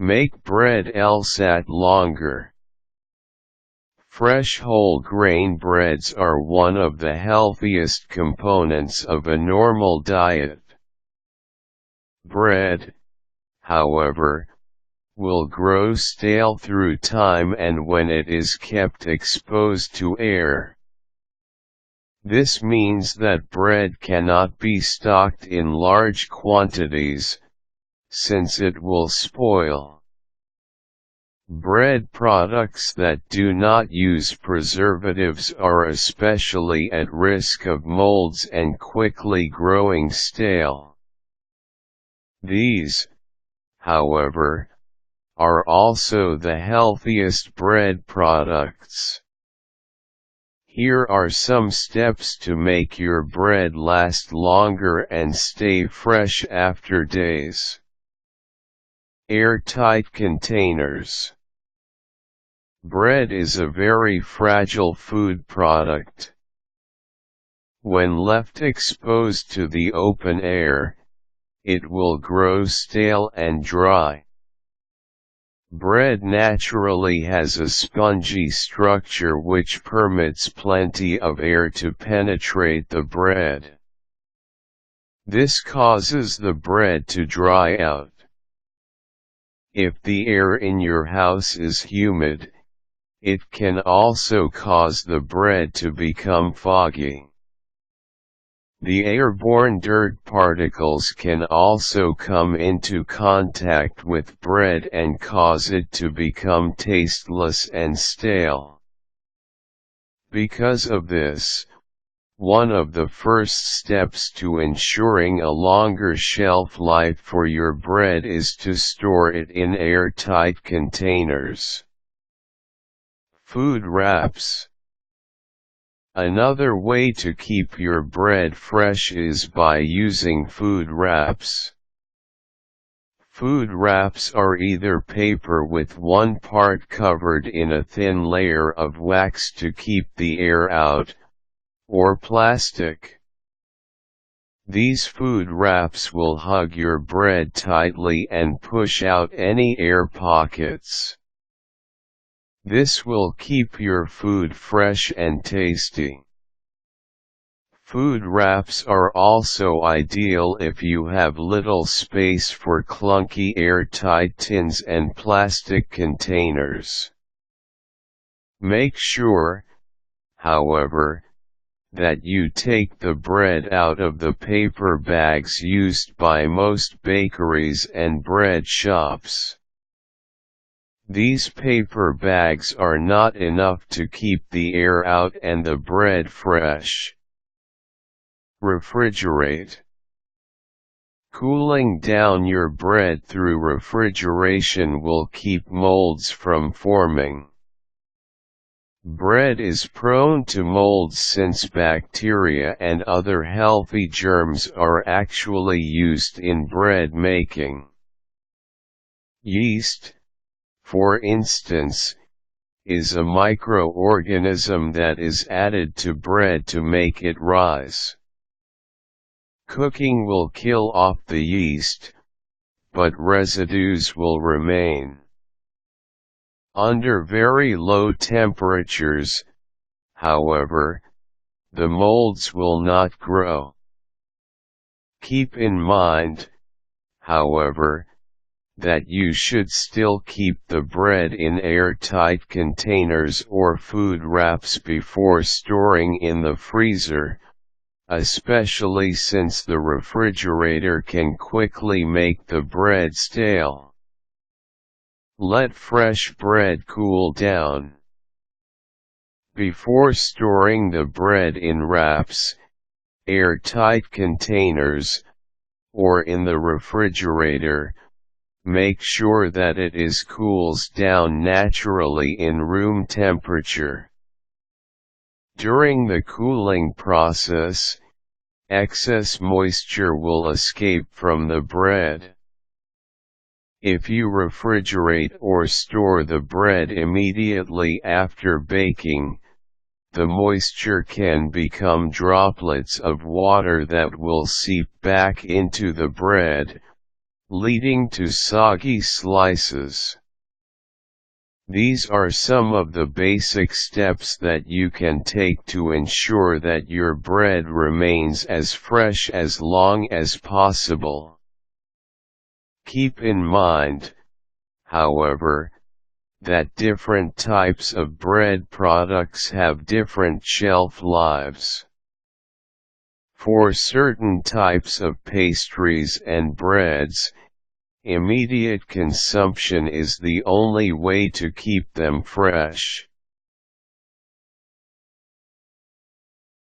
Make bread LSAT longer. Fresh whole grain breads are one of the healthiest components of a normal diet. Bread, however, will grow stale through time and when it is kept exposed to air. This means that bread cannot be stocked in large quantities, since it will spoil. Bread products that do not use preservatives are especially at risk of molds and quickly growing stale. These, however, are also the healthiest bread products. Here are some steps to make your bread last longer and stay fresh after days. Airtight containers. Bread is a very fragile food product. When left exposed to the open air, it will grow stale and dry. Bread naturally has a spongy structure which permits plenty of air to penetrate the bread. This causes the bread to dry out. If the air in your house is humid, it can also cause the bread to become foggy. The airborne dirt particles can also come into contact with bread and cause it to become tasteless and stale. Because of this, one of the first steps to ensuring a longer shelf life for your bread is to store it in airtight containers. Food wraps. Another way to keep your bread fresh is by using food wraps. Food wraps are either paper with one part covered in a thin layer of wax to keep the air out, or plastic. These food wraps will hug your bread tightly and push out any air pockets. This will keep your food fresh and tasty. Food wraps are also ideal if you have little space for clunky airtight tins and plastic containers. Make sure, however, that you take the bread out of the paper bags used by most bakeries and bread shops. These paper bags are not enough to keep the air out and the bread fresh. Refrigerate. Cooling down your bread through refrigeration will keep molds from forming. Bread is prone to molds since bacteria and other healthy germs are actually used in bread making. Yeast, for instance, is a microorganism that is added to bread to make it rise. Cooking will kill off the yeast, but residues will remain. Under very low temperatures, however, the molds will not grow. Keep in mind, however, that you should still keep the bread in airtight containers or food wraps before storing in the freezer, especially since the refrigerator can quickly make the bread stale. Let fresh bread cool down. Before storing the bread in wraps, airtight containers, or in the refrigerator, make sure that it cools down naturally in room temperature. During the cooling process, excess moisture will escape from the bread. If you refrigerate or store the bread immediately after baking, the moisture can become droplets of water that will seep back into the bread, leading to soggy slices. These are some of the basic steps that you can take to ensure that your bread remains as fresh as long as possible. Keep in mind, however, that different types of bread products have different shelf lives. For certain types of pastries and breads, immediate consumption is the only way to keep them fresh.